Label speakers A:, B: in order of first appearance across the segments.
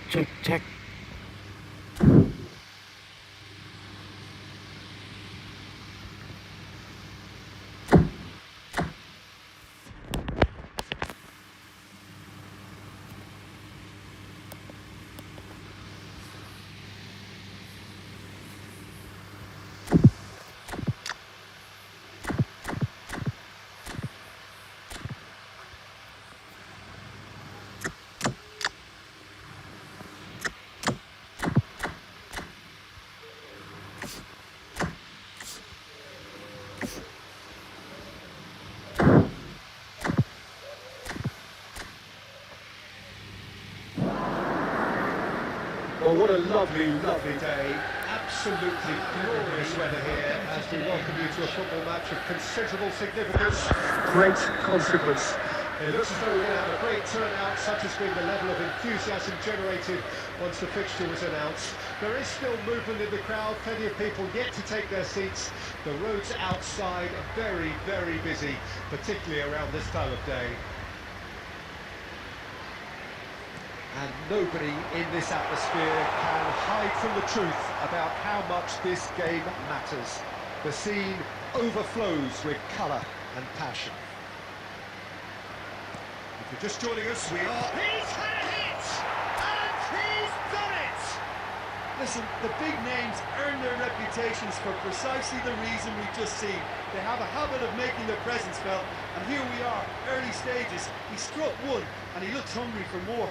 A: Check.
B: Well, what a lovely, lovely day. Absolutely glorious weather here as we welcome you to a football match of considerable significance, great consequence. It looks as though we're going to have a great turnout, such has been the level of enthusiasm generated once the fixture was announced. There is still movement in the crowd, plenty of people yet to take their seats. The roads outside are very, very busy, particularly around this time of day. And nobody in this atmosphere can hide from the truth about how much this game matters. The scene overflows with colour and passion. If you're just joining us, we are...
C: He's had a hit! And he's done it!
D: Listen, the big names earn their reputations for precisely the reason we've just seen. They have a habit of making their presence felt, and here we are, early stages. He struck one, and he looks hungry for more.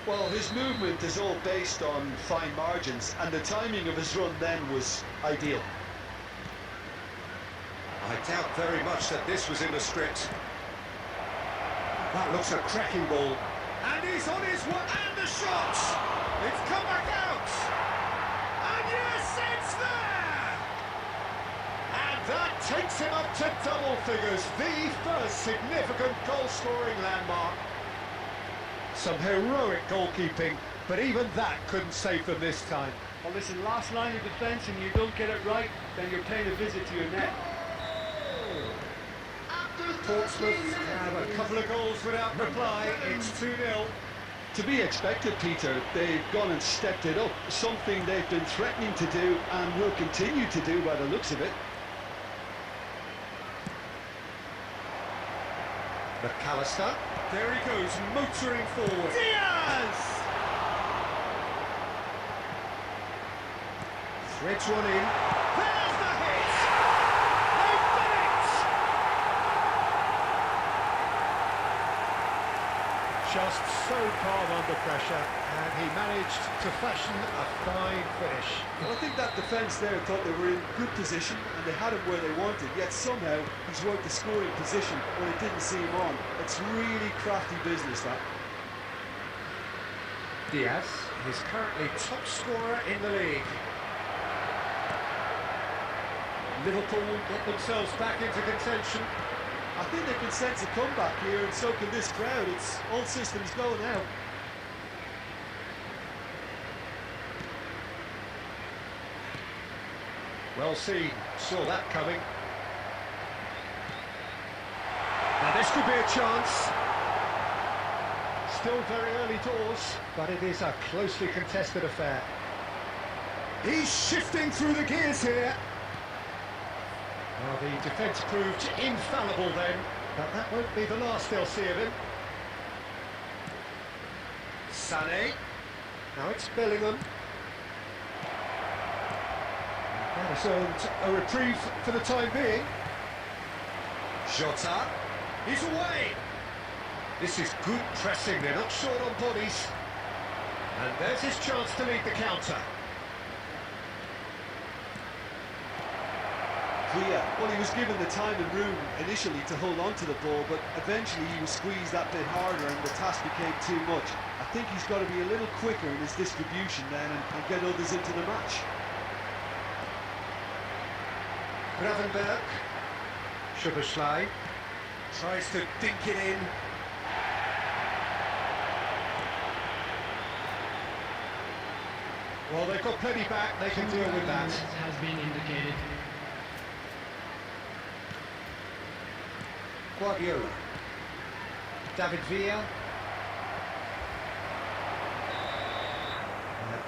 E: Well, his movement is all based on fine margins, and the timing of his run then was ideal.
B: I doubt very much that this was in the script. That looks a cracking ball. And he's on his way, and the shot! It's come back out! And yes, it's there! And that takes him up to double figures, the first significant goal-scoring landmark. Some heroic goalkeeping, but even that couldn't save them this time.
D: Well, listen, last line of defence, and you don't get it right, then you're paying a visit to your net.
B: Porsmouth have a couple of goals without reply. It's 2-0.
E: To be expected, Peter, they've gone and stepped it up, something they've been threatening to do and will continue to do by the looks of it.
B: McAllister, there he goes, motoring forward. Diaz! Threads one in. There's the hit! They've done it! Just so calm under pressure, and he managed to fashion a fine finish.
D: Well, I think that defence there thought they were in good position, and they had him where they wanted, yet somehow he's worked the scoring position when it didn't see him on. It's really crafty business, that.
B: Diaz is currently top scorer in the league. Liverpool get themselves back into contention.
D: I think they can sense a comeback here, and so can this crowd. It's all systems go now.
B: Well seen, saw that coming. Now this could be a chance. Still very early doors, but it is a closely contested affair. He's shifting through the gears here. Well, the defence proved infallible then, but that won't be the last they'll see of him. Sané. Now it's Bellingham. That has earned a reprieve for the time being. Jota. He's away. This is good pressing, they're not short on bodies. And there's his chance to lead the counter.
D: Yeah, well, he was given the time and room initially to hold on to the ball, but eventually he was squeezed that bit harder and the task became too much. I think he's got to be a little quicker in his distribution then and get others into the match.
B: Gravenberg. Szoboszlai tries to dink it in. Well, they've got plenty back, they can deal with that.
A: Has been indicated.
B: Guardiola. David Villa.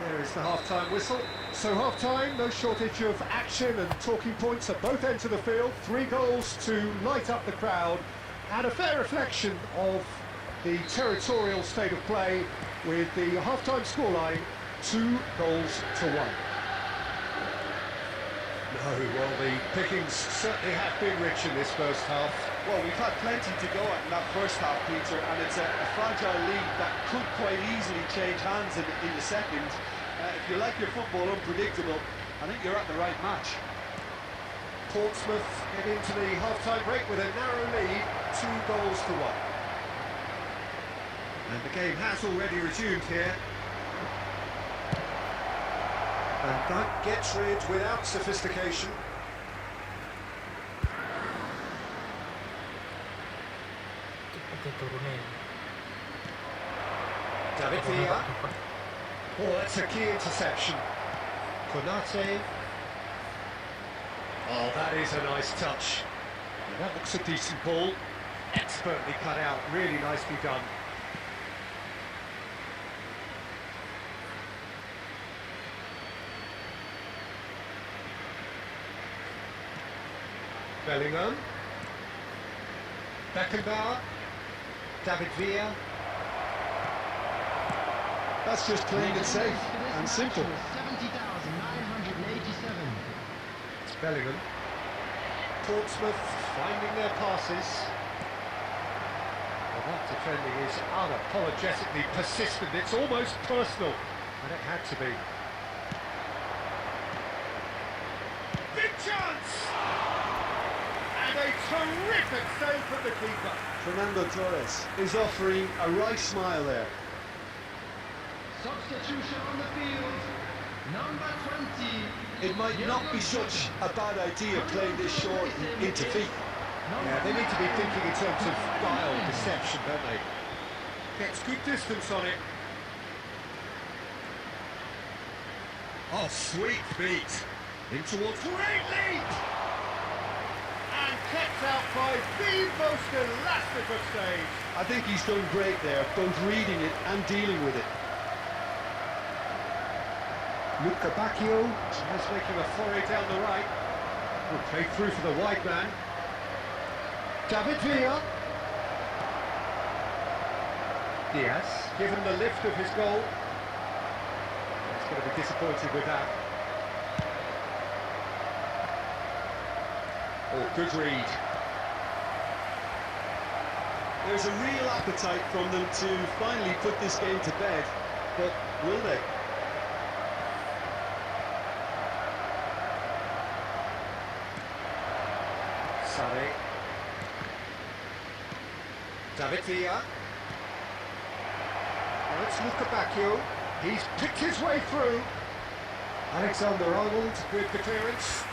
B: There is the half-time whistle. So half-time, no shortage of action and talking points at both ends of the field. 3 goals to light up the crowd, and a fair reflection of the territorial state of play, with the half-time scoreline 2 goals to 1. No, well, the pickings certainly have been rich in this first half.
D: Well, we've had plenty to go at in that first half, Peter, and it's a fragile league that could quite easily change hands in the second. If you like your football unpredictable, I think you're at the right match.
B: Portsmouth get into the half-time break with a narrow lead, 2 goals to 1. And the game has already resumed here. And that gets rid without sophistication. David Villa. Oh, that's a key interception. Konate. Oh, that is a nice touch. And that looks a decent ball. Expertly cut out, really nicely done. Bellingham. Beckenbauer. David Villa.
E: That's just playing it safe and simple.
C: 70,987.
B: Bellingham. Portsmouth finding their passes. Well, that defending is unapologetically persistent. It's almost personal, and it had to be. Big chance! And a terrific save from the keeper.
E: Fernando Torres is offering a right smile there.
C: Substitution on the field. Number 20.
E: It might not be such a bad idea playing this short into feet.
B: Yeah, they need to be thinking in terms of guile, deception, don't they? Gets good distance on it. Oh, sweet feet. In towards great leap! And kept out by the most elastic of stage.
E: I think he's done great there, both reading it and dealing with it.
B: Luca Bacchio is making a foray down the right. Will play through for the wide man. David Villa. Diaz, given the lift of his goal. He's going to be disappointed with that. Oh, good read.
E: There's a real appetite from them to finally put this game to bed, but will they?
B: Sane. David Villa. Well, it's Luca Bacchio. He's picked his way through. Alexander Arnold with the clearance.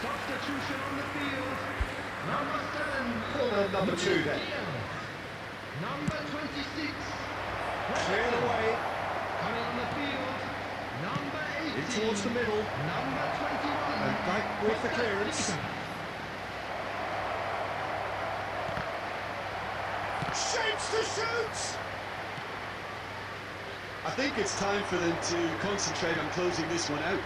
C: Substitution on the field. Number 7.
B: Corner number 2 then.
C: Number 26.
B: Cleared away.
C: Coming on the field. Number 18.
B: In towards the middle.
C: Number 21.
B: And back with the clearance. Shapes to shoot!
E: I think it's time for them to concentrate on closing this one out.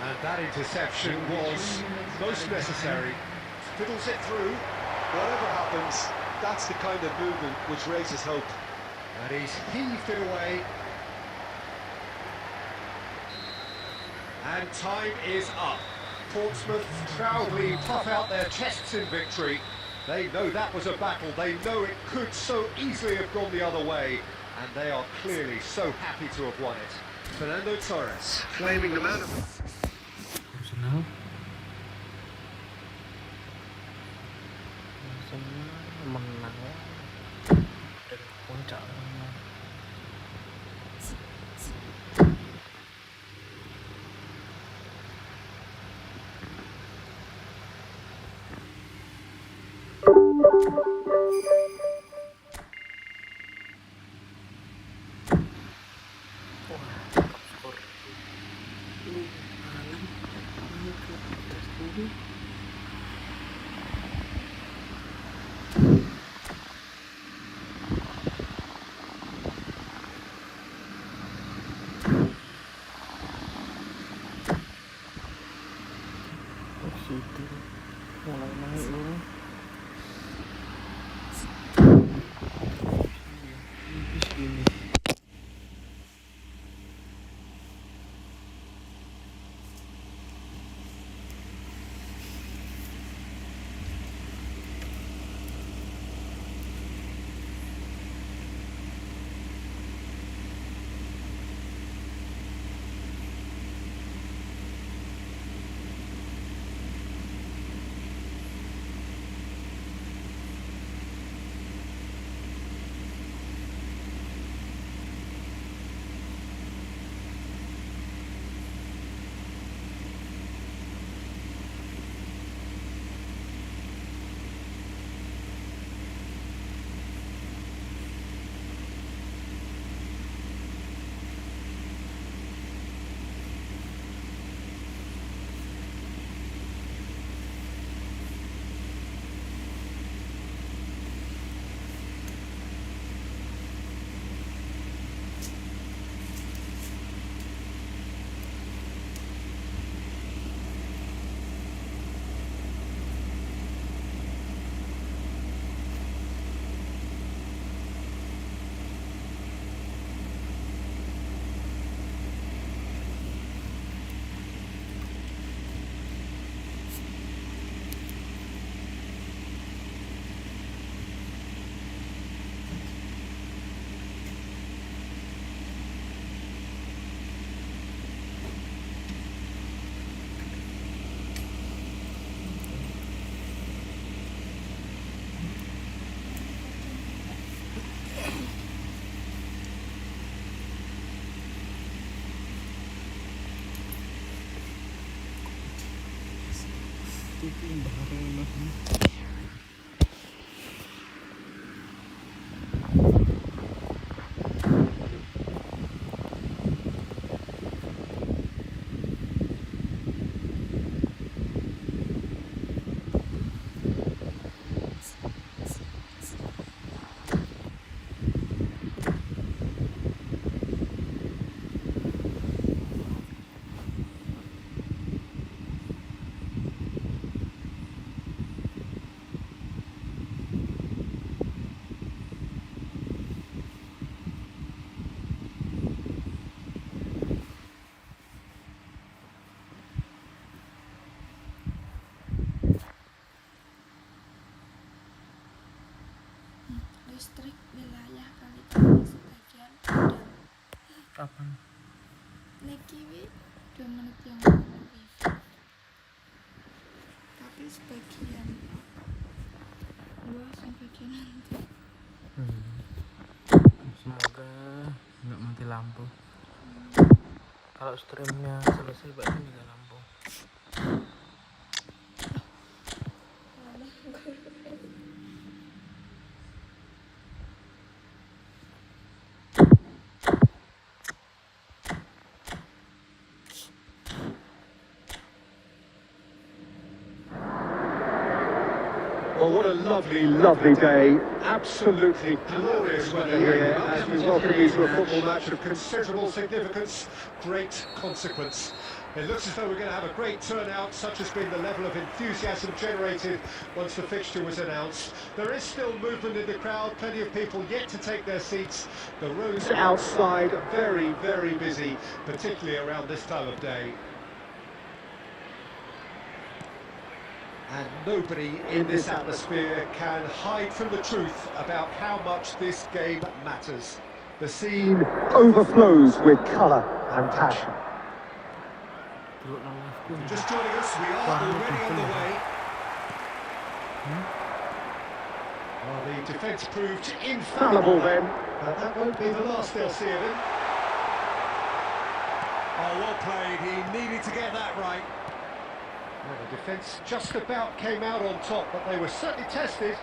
B: And that interception was most necessary. Fiddles it through.
E: Whatever happens, that's the kind of movement which raises hope.
B: And he's heaved it away. And time is up. Portsmouth proudly puff out their chests in victory. They know that was a battle. They know it could so easily have gone the other way. And they are clearly so happy to have won it. Fernando Torres claiming the man of...
A: Arsenal menang dari puncak. Skor 5-6.
F: Listrik wilayah Kalimantan sebagian padam.
A: Kapan?
F: Niki 2 menit yang lalu. Tapi sebagian nanti.
A: Semoga nggak mati lampu. Kalau streamnya selesai berarti mati lampu.
B: Well, what a lovely, lovely day. Absolutely glorious weather here as we welcome you to a football match of considerable significance, great consequence. It looks as though we're going to have a great turnout, such has been the level of enthusiasm generated once the fixture was announced. There is still movement in the crowd, plenty of people yet to take their seats. The roads outside very, very busy, particularly around this time of day. And nobody in this atmosphere can hide from the truth about how much this game matters. The scene overflows with colour and passion. Just joining us, we are already on the way. Well, the defence proved infallible then, but that won't be the last they'll see of him.
D: Oh, well played. He needed to get that right.
B: Well, the defence just about came out on top, but they were certainly tested.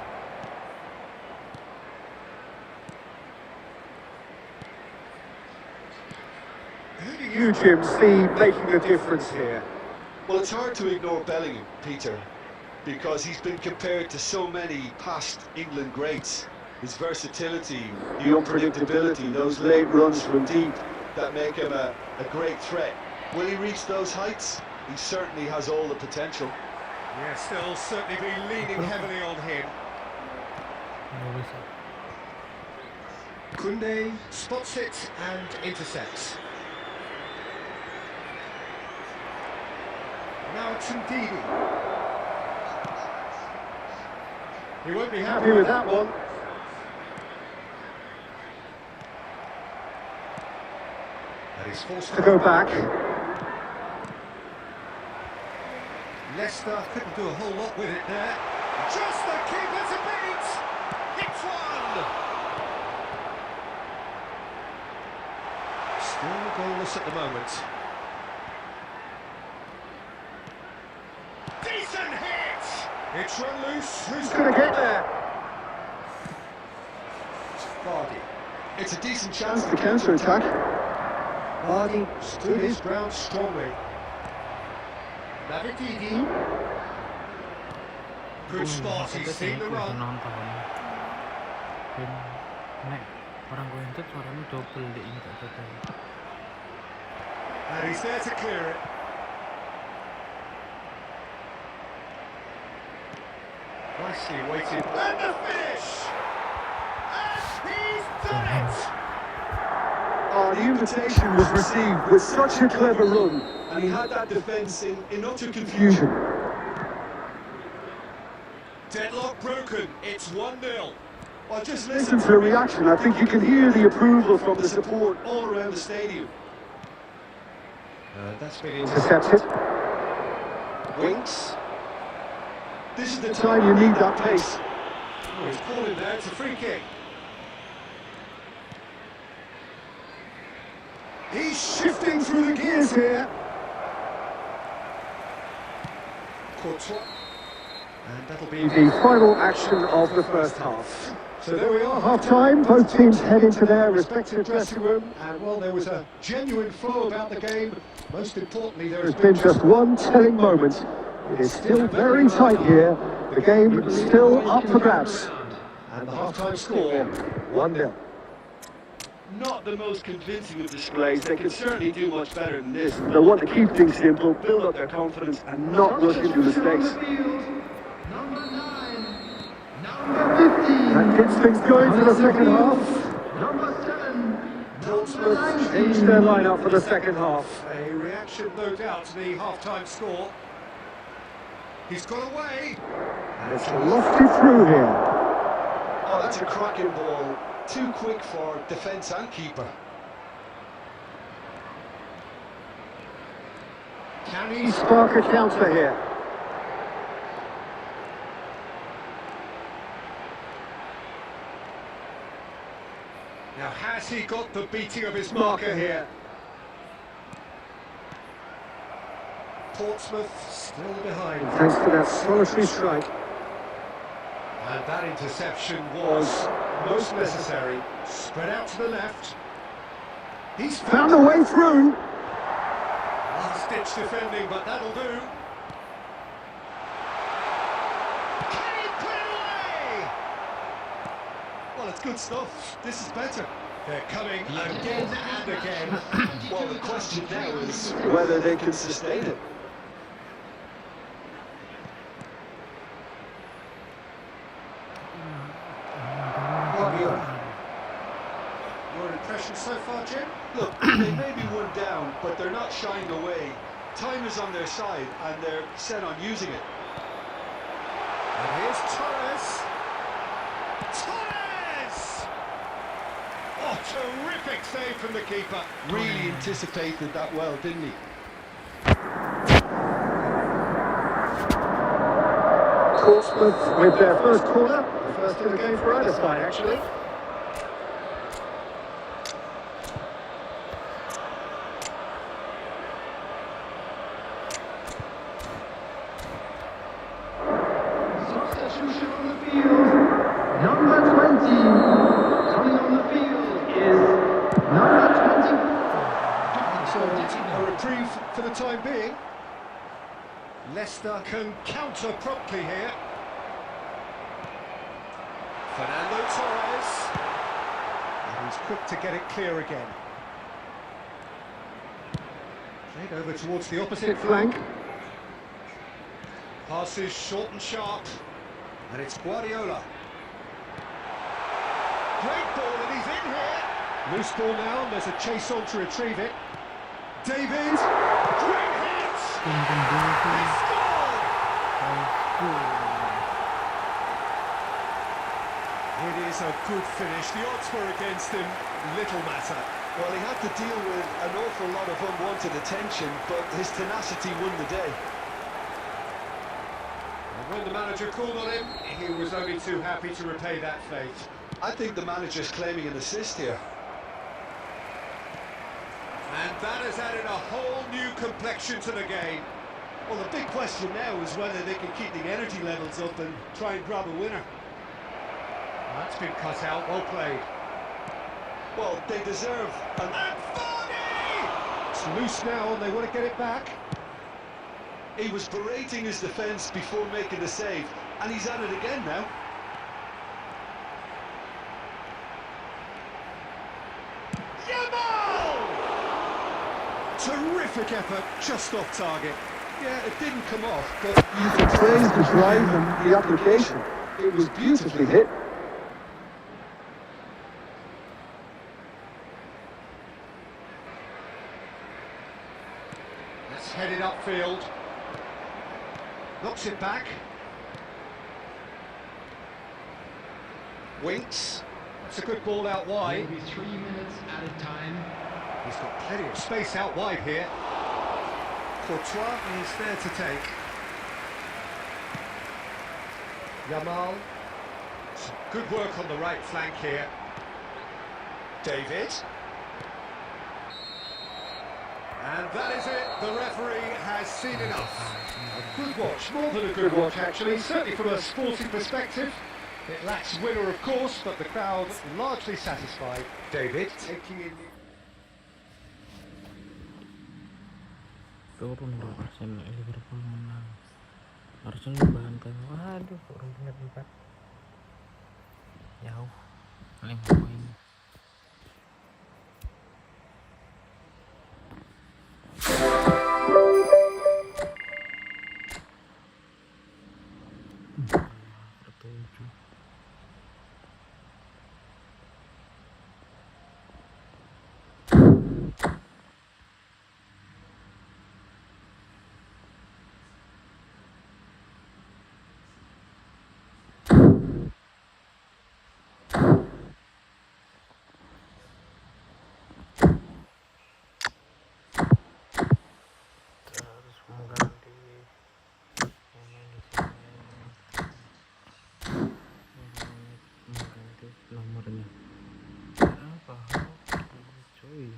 B: Who do you, Jim, see making a difference here?
E: Well, it's hard to ignore Bellingham, Peter, because he's been compared to so many past England greats. His versatility, the unpredictability, those late runs from deep that make him a great threat. Will he reach those heights? He certainly has all the potential.
B: Yeah, still certainly be leaning heavily on him. Koundé spots it and intercepts. Now it's Ndidi. He won't be happy with that one. And he's forced to go back. Leicester couldn't do a whole lot with it there. Just the keeper to beat! Hits one! Still goalless at the moment. Decent hit! It's run loose. Who's going to get there? It's Vardy.
E: It's a decent chance to counter-attack.
B: Vardy stood his ground strongly. Ndidi. Good spot, he's seen the run.
A: Nek orang gue intip suaranya double di ini tak double.
B: And he's there to clear it. Nicely weighted. And the finish! And he's done it!
E: Oh, the invitation was received with such a clever run, and he had that defence in utter confusion.
B: Deadlock broken, it's 1-0.
E: Well, just listen to the reaction. I think you can hear the approval from the support all around the stadium.
B: That's been intercepted. Winks.
E: This is the time you need that pace.
B: Oh, he's calling there, it's a free kick.
E: He's shifting through the gears here.
B: Courtois. And that'll be the final action of the first half. So there we are, half-time. Both teams head into their respective dressing room. And while there was a genuine flow about the game, most importantly, there has been just one telling moment. It is still very tight here. The game still up for grabs. And the half-time score, 1-0.
E: Not the most convincing of displays. They can certainly do much better than this.
B: They'll want to keep things simple, build up their confidence, and not rush into mistakes. That gets things going for the second half. Portsmouth changed their lineup for the second half. A reaction, no doubt, to the half-time score. He's got away. And it's lofted through here.
E: Oh, that's a cracking ball. Too quick for defence and keeper.
B: Can he spark a counter here? Now, has he got the beating of his marker here? Portsmouth still behind, thanks to that solitary strike. And that interception was most necessary. Spread out to the left. He's found a way through. Last-ditch defending, but that'll do. Can he put it away?
D: Well, it's good stuff. This is better.
B: They're coming again and again.
E: Well, the question now is whether they can sustain it.
B: Your impression so far, Jim?
E: Look, they may be one down, but they're not shying away. Time is on their side, and they're set on using it.
B: And here's Torres. Torres! Oh, terrific save from the keeper.
E: Really anticipated that well, didn't he?
B: Porsmouth with their first corner. The first in the game for either side, actually. Substitution on the field. Number 20. Coming on the field is number 20. So a reprieve for the time being. Leicester can counter promptly here. Fernando Torres. And he's quick to get it clear again. Played over towards the opposite flank. Passes short and sharp. And it's Guardiola. Great ball, and he's in here. Loose ball now, and there's a chase on to retrieve it. David. Great hit. He scored. It is a good finish. The odds were against him. Little matter.
E: Well, he had to deal with an awful lot of unwanted attention, but his tenacity won the day.
B: And when the manager called on him, he was only too happy to repay that fate.
E: I think the manager's claiming an assist here.
B: And that has added a whole new complexion to the game.
D: Well, the big question now is whether they can keep the energy levels up and try and grab a winner.
B: That's been cut out, well played.
E: Well, they deserve an...
B: And Varney! It's loose now and they want to get it back.
E: He was berating his defence before making the save, and he's at it again now.
B: Terrific effort, just off target.
E: Yeah, it didn't come off, but you can praise the drive and the application. It was beautifully hit.
B: That's headed upfield. Knocks it back. Winks. That's a good ball out wide.
G: Maybe 3 minutes at a time.
B: He's got plenty of space out wide here. Courtois is there to take. Yamal. Some good work on the right flank here. David. And that is it. The referee has seen enough.
E: A good watch, more than a good watch actually, certainly from a sporting perspective.
B: It lacks winner, of course, but the crowd largely satisfied. David taking in.
A: Turun 2% Liverpool menang. Harusnya lembahan kan. Waduh, turun tingkat 4. Jauh. 5 poin. Ketujuh. Terus mengganti pemain di sini. Mengganti nomornya. Apa? Cuy.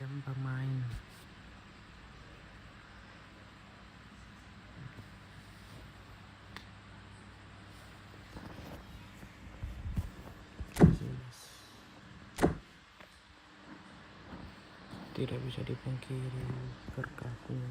A: Jam pemain. Tidak bisa dipungkiri berkahnya.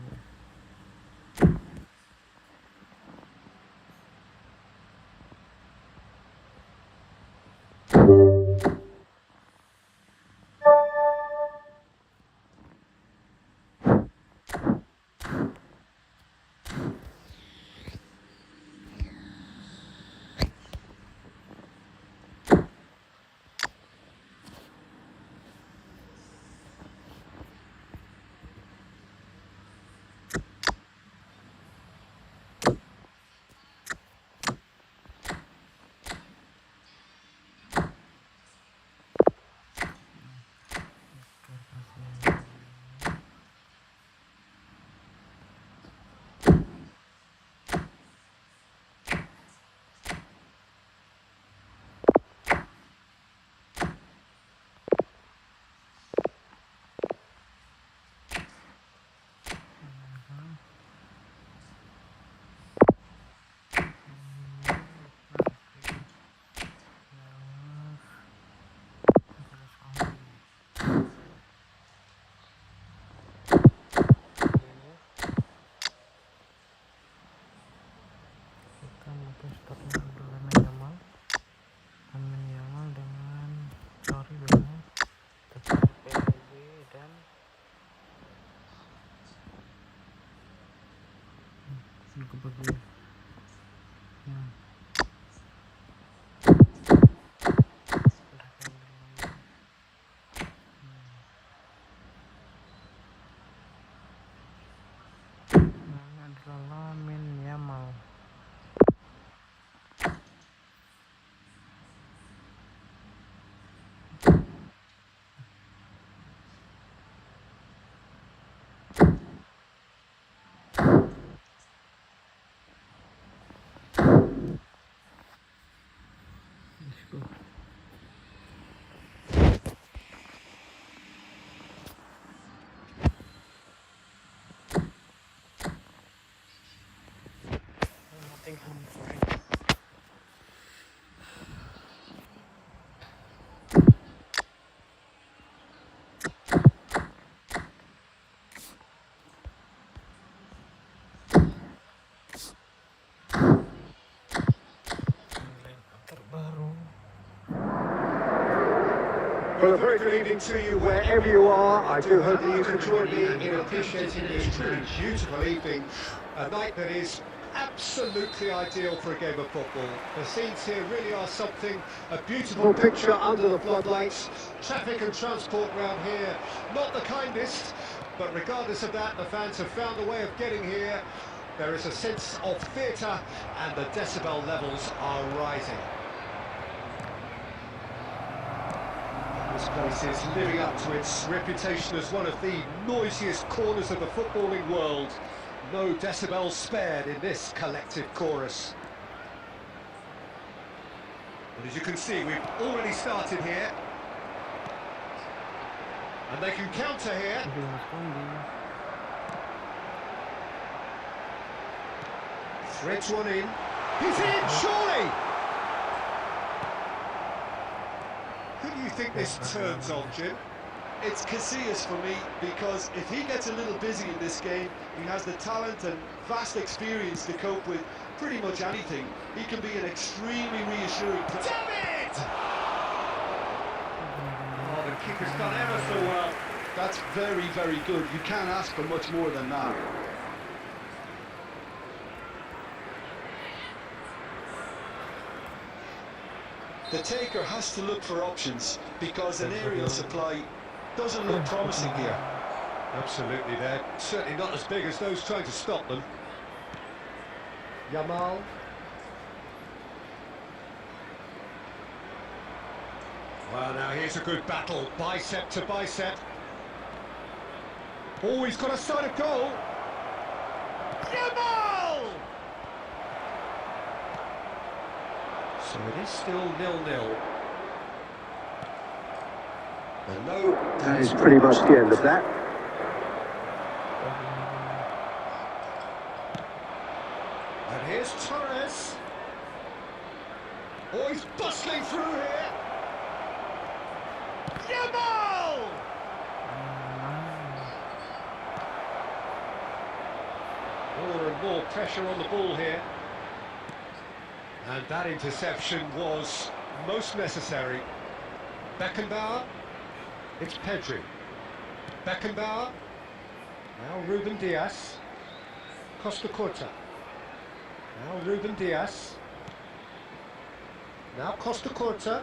A: Kebagian. Adalah Yamal. Nottingham Forest. Terbaru.
B: Well, a very good evening to you wherever you are. I do hope that you can join me in appreciating this truly beautiful evening. A night that is absolutely ideal for a game of football. The scenes here really are something. A beautiful picture under the floodlights. Traffic and transport round here, not the kindest. But regardless of that, the fans have found a way of getting here. There is a sense of theatre and the decibel levels are rising. This place is living up to its reputation as one of the noisiest corners of the footballing world. No decibels spared in this collective chorus. And as you can see, we've already started here. And they can counter here. Threads one in. He's in, surely! Who do you think this turns on, Jim?
E: It's Casillas for me, because if he gets a little busy in this game, he has the talent and vast experience to cope with pretty much anything. He can be an extremely reassuring...
B: Damn it! Oh, the keeper's done ever so well.
E: That's very, very good. You can't ask for much more than that. The taker has to look for options, because an aerial supply doesn't look promising here.
B: Absolutely, they're certainly not as big as those trying to stop them. Yamal. Well, now here's a good battle, bicep to bicep. Oh, he's got a sight of goal. Yamal! So it is still 0-0. And no, that is pretty much the end of that. And here's Torres. Oh, he's bustling through here. Yamal! More and more pressure on the ball here. And that interception was most necessary. Beckenbauer. It's Pedri. Beckenbauer. Now Ruben Diaz. Costa Curta. Now Ruben Diaz. Now Costa Curta.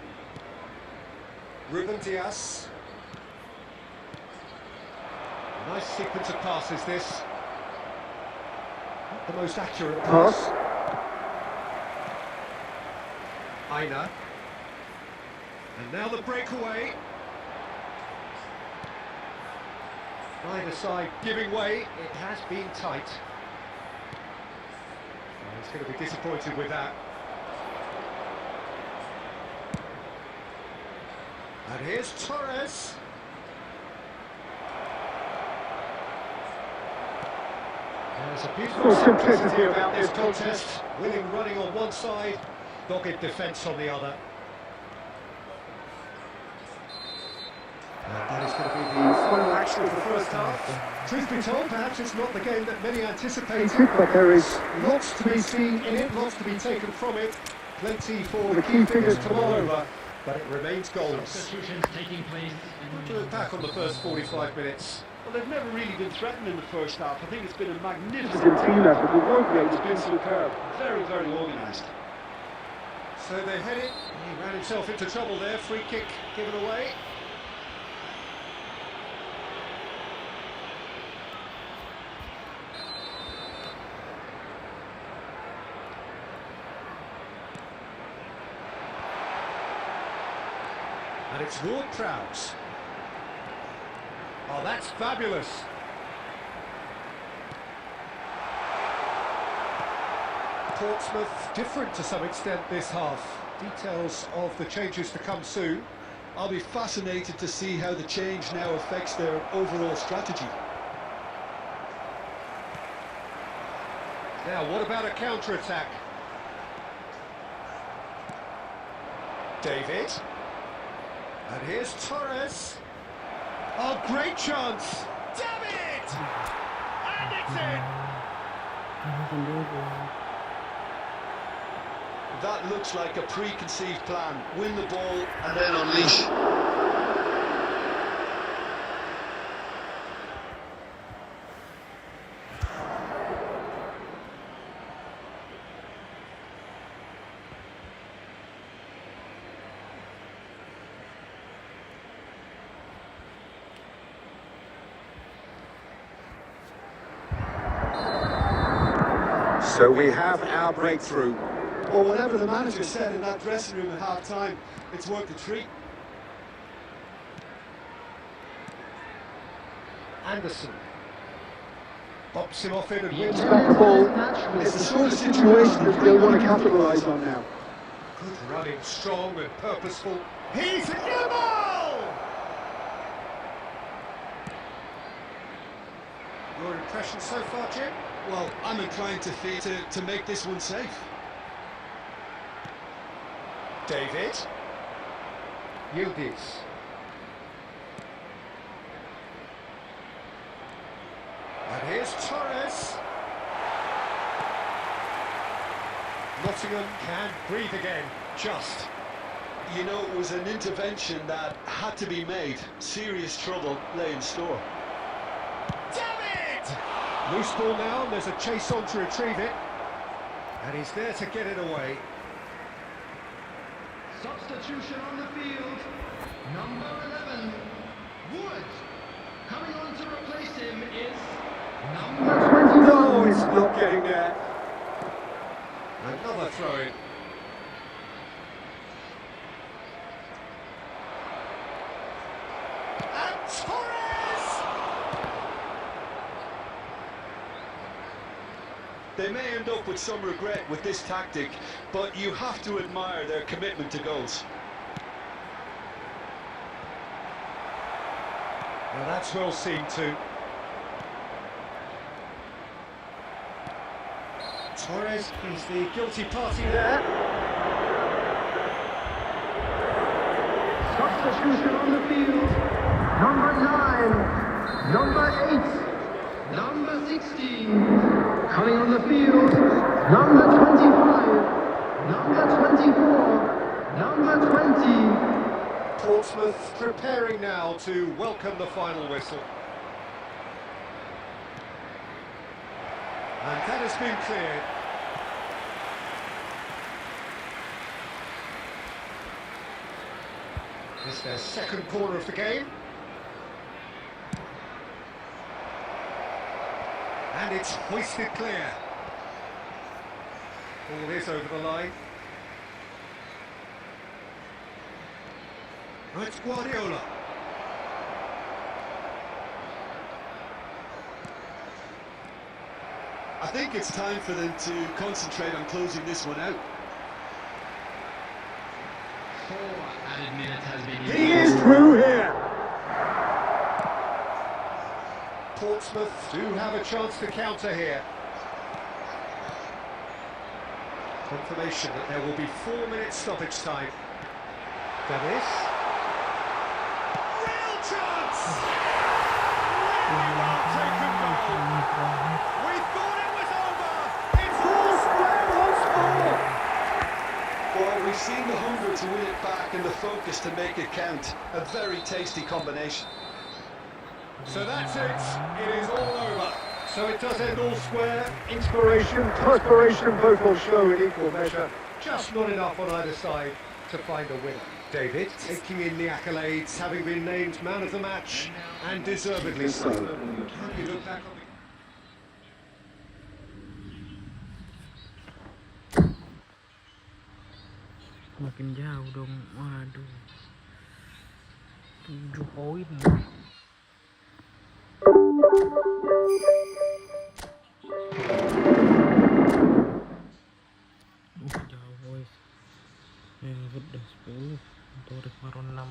B: Ruben Diaz. Nice sequence of passes this. Not the most accurate pass. Aina. And now the breakaway. Either side giving way. It has been tight. And he's going to be disappointed with that. And here's Torres. There's a beautiful simplicity about this contest. Willing running on one side, dogged defence on the other. And that is going to be the final action of the first half. Truth be told, perhaps it's not the game that many anticipated, but there is lots to be seen in it, lots to be taken from it. Plenty for the key figures to mull over, but it remains goals.
G: Substitutions taking place.
B: To look back on the first 45 minutes.
D: Well, they've never really been threatened in the first half. I think it's been a magnificent team effort. The work rate has been superb. Very, very organised.
B: So they head it. He ran himself into trouble there. Free kick given away. And it's Ward-Prowse. Oh, that's fabulous. Portsmouth different to some extent this half. Details of the changes to come soon.
E: I'll be fascinated to see how the change now affects their overall strategy.
B: Now, what about a counter-attack? David. And here's Torres. Oh, great chance. David! And it's in!
E: That looks like a preconceived plan. Win the ball and then unleash.
B: So we have our breakthrough.
E: Or whatever the manager said in that dressing room at half-time, it's worth a treat.
B: Anderson bops him off in and wins
E: Back
B: back
E: the
B: the
E: ball.
B: ball.
E: It's the sort of situation that they'll want to capitalise on now.
B: Good running, strong and purposeful. He's a new ball! Your impression so far, Jim?
E: Well, I'm inclined to make this one safe.
B: David. Yildiz. And here's Torres. Nottingham can breathe again, just.
E: You know, it was an intervention that had to be made. Serious trouble lay in store.
B: David! Loose ball now, and there's a chase on to retrieve it. And he's there to get it away.
G: Substitution on the field. Number 11, Wood. Coming on to replace him is number 20.
B: No, it's not getting there. Another throw in. And Torres!
E: They may end up with some regret with this tactic, but you have to admire their commitment to goals.
B: Now that's well seen too. Torres is the guilty party there.
G: Substitution on the field. Number 9, number 8, number 16. Coming on the field. Number 25, number 24, number 20.
B: Porsmouth preparing now to welcome the final whistle. And that has been cleared. It's their second corner of the game. And it's hoisted clear. Ball is over the line. Oh, it's Guardiola.
E: I think it's time for them to concentrate on closing this one out.
G: 4 added minutes has been used.
B: He is through here. Portsmouth do have a chance to counter here. Confirmation that there will be 4 minutes stoppage time. Dennis. Real chance! Really well taken goal. We thought it was over. It's all square once more.
E: Well, we've seen the hunger to win it back and the focus to make it count. A very tasty combination.
B: So that's it. It is all over. So it does end all square. Inspiration, perspiration, both will show in equal measure. Just not enough on either side to find a winner. David taking in the accolades, having been named man of the match, and deservedly so. Can you look back on the...
A: Makin jauh dong. Waduh. 7 poin. Jauh boys. Udah 10. Torres baru 6.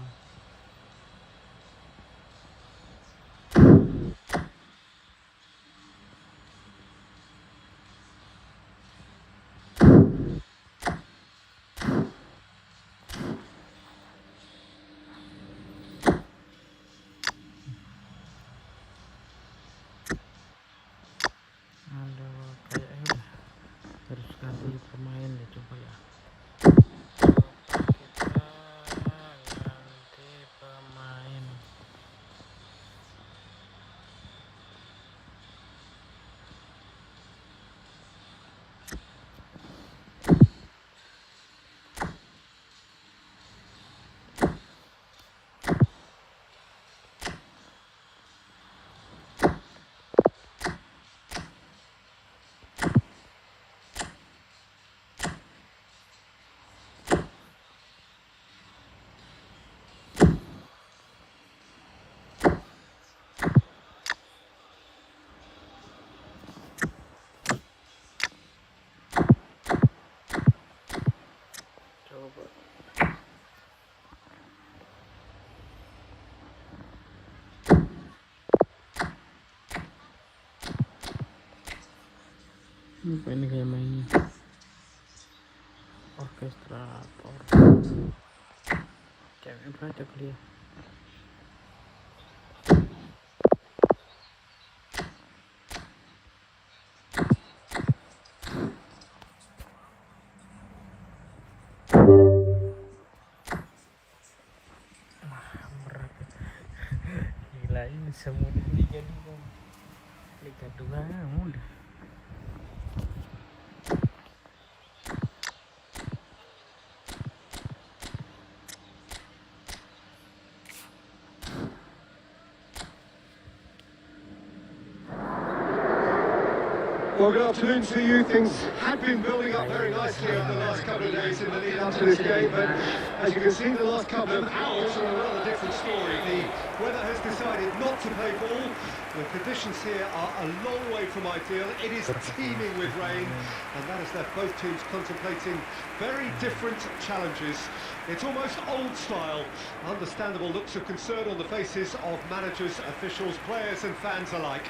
A: Apa ini kayak mainnya? Orkestrator. Cewek berada kali ya. Berat. Gila ini semua di Liga 2. Liga 2 mudah.
B: Well, good afternoon to you. Things had been building up very nicely over the last couple of days in the lead up to this game, but as you can see, the last couple of hours are a rather different story. The weather has decided not to play ball. The conditions here are a long way from ideal. It is teeming with rain, and that has left both teams contemplating very different challenges. It's almost old style. Understandable looks of concern on the faces of managers, officials, players and fans alike.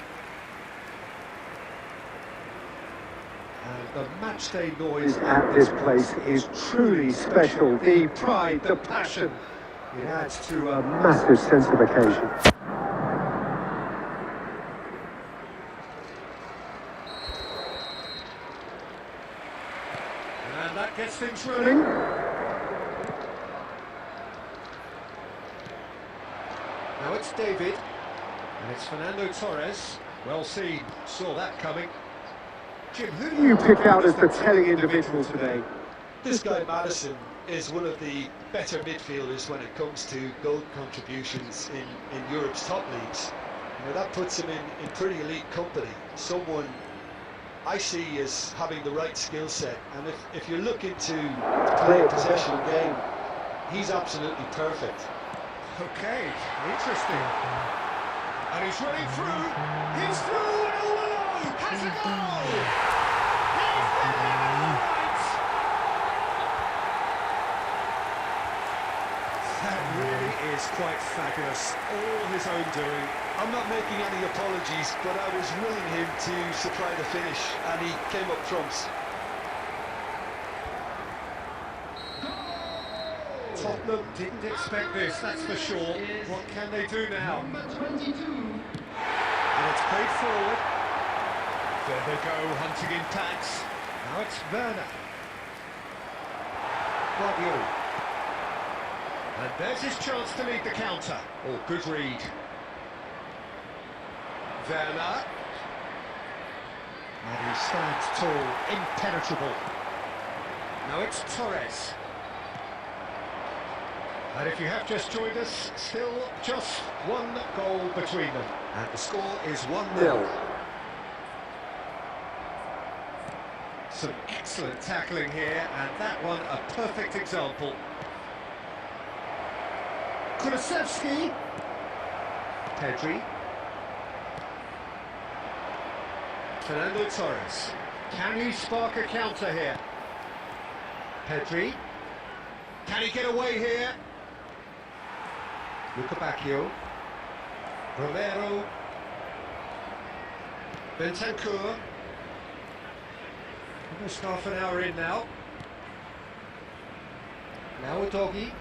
B: And the matchday noise at this place is truly special. The pride, the passion, it adds to a massive sense of occasion. And that gets things rolling. Now it's David, and it's Fernando Torres. Well seen, saw that coming. Jim, who do you pick out as the telling individual today?
E: This guy Madison is one of the better midfielders when it comes to goal contributions in Europe's top leagues. You know, that puts him in pretty elite company. Someone I see as having the right skill set, and if you're looking to play a possession game, he's absolutely perfect.
B: Okay, interesting. And he's running through. He's through and all alone. Has a goal. That really is quite fabulous. All his own doing.
E: I'm not making any apologies, but I was willing him to supply the finish, and he came up trumps.
B: Tottenham didn't expect this, that's for sure. What can they do now?
G: Number 22.
B: And it's played forward. There they go, hunting in packs. Now it's Werner. Guardiola. And there's his chance to lead the counter. Oh, good read. Werner. And he stands tall, impenetrable. Now it's Torres. And if you have just joined us, still just one goal between them. And the score is 1-0. Some excellent tackling here, and that one a perfect example. Kulusevski. Pedri. Fernando Torres. Can he spark a counter here? Pedri. Can he get away here? Bacchio. Romero. Bentancur. Almost half an hour in now. Now a doggy.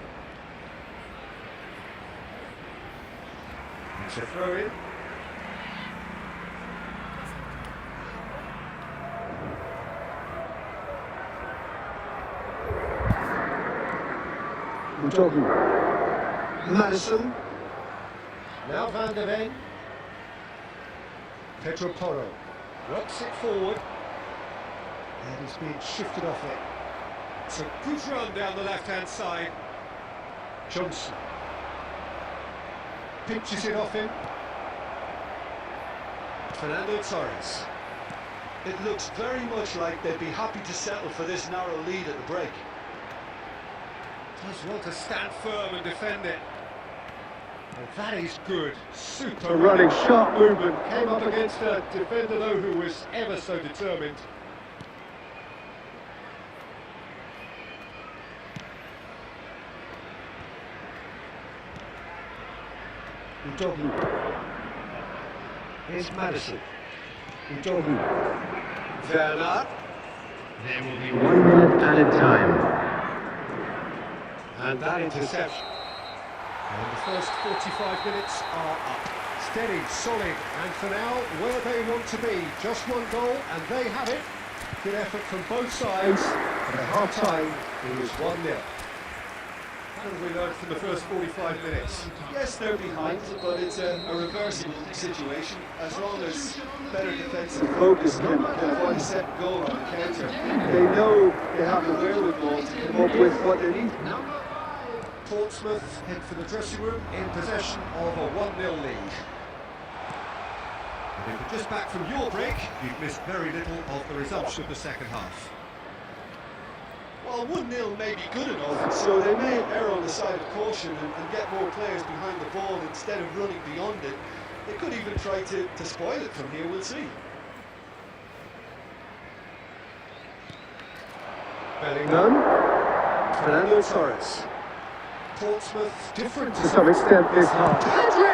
B: It's a throw in. Doggy. Madison. Now Van der Ven. Pedro Porro works it forward. And he's being shifted off it. It's a good run down the left-hand side. Johnson. Pinches it off him. Fernando Torres.
E: It looks very much like they'd be happy to settle for this narrow lead at the break.
B: Does want to stand firm and defend it. And that is good. Super running, sharp movement. Came up against a defender though who was ever so determined. Udogi. Here's Madison. Udogi. Werner.
G: There will be 1 minute added time.
B: And that interception. And the first 45 minutes are up. Steady, solid, and for now, where they want to be. Just one goal, and they have it. Good effort from both sides. And at half-time, it was 1-0. What have we learned from the first 45 minutes?
E: Yes, they're behind, but it's a reversible situation. As long as better defensive focus can avoid a second goal on the counter, they know they have the wherewithal to come up with what they need.
B: Portsmouth head for the dressing room in possession of a 1-0 lead. And if you're just back from your break, you've missed very little of the resumption of the second half.
E: Well, 1-0 may be good enough, so they may err on the side of caution and get more players behind the ball instead of running beyond it. They could even try to spoil it from here, we'll see.
B: Bellingham. Fernando Torres. Portsmouth different to some extent this half. Pedri!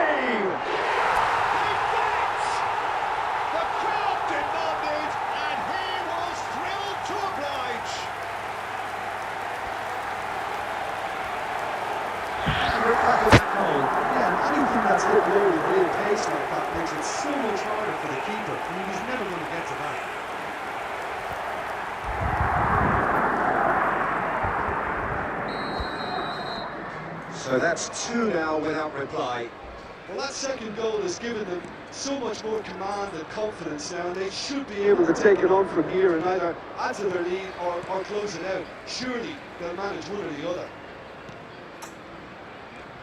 C: The crowd demanded, and he was thrilled to oblige.
E: Anything that's hit low with real pace like that makes it so much harder for the keeper. I mean, he's never going to get to that.
B: So that's 2 now without reply.
E: Well, that second goal has given them so much more command and confidence now, and they should be able to take it on from here and either add to their lead or close it out. Surely they'll manage one or the other.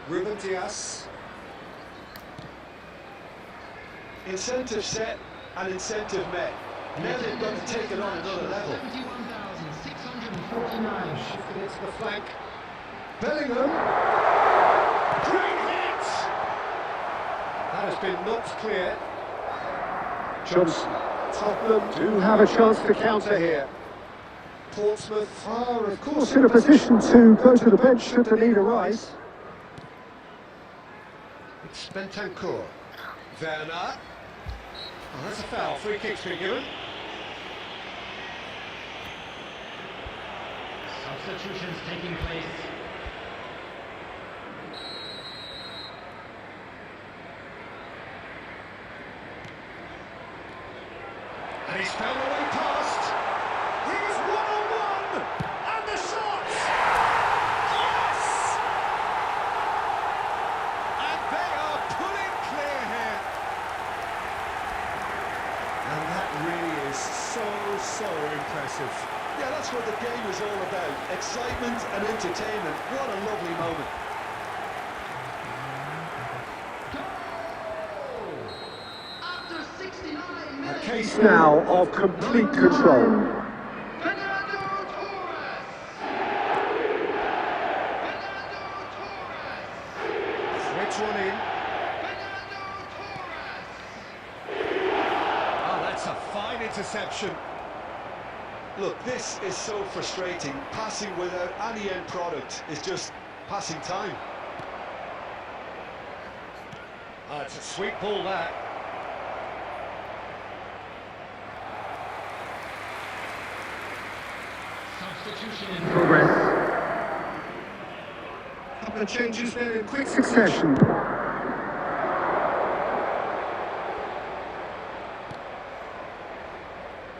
B: Ruben Dias.
E: Incentive set and incentive met. Now they've got to take it on another level.
G: 71,649.
B: Shifted into the flank. Bellingham. Great hit! That has been knocked clear. Johnson. Tottenham do have a chance to counter here. Portsmouth are, of course, in a position to go to the bench should the need arise. It's Bentancur. Werner. Oh, that's a foul. Free kick's been given.
G: Substitutions taking place.
B: And he's found a way past. He's one-on-one. And the shot. Yes!
C: And they are pulling clear here.
B: And that really is so impressive.
E: Yeah, that's what the game is all about. Excitement and entertainment. What a lovely moment.
G: After 69
B: A
G: minutes.
B: case now of complete control.
G: Fernando Torres.
B: Threads one in. Oh, that's a fine interception.
E: Look, this is so frustrating. Passing without any end product is just passing time.
B: Oh, it's a sweet ball, that.
G: Substitution in
B: Progress. Couple of changes there in quick succession.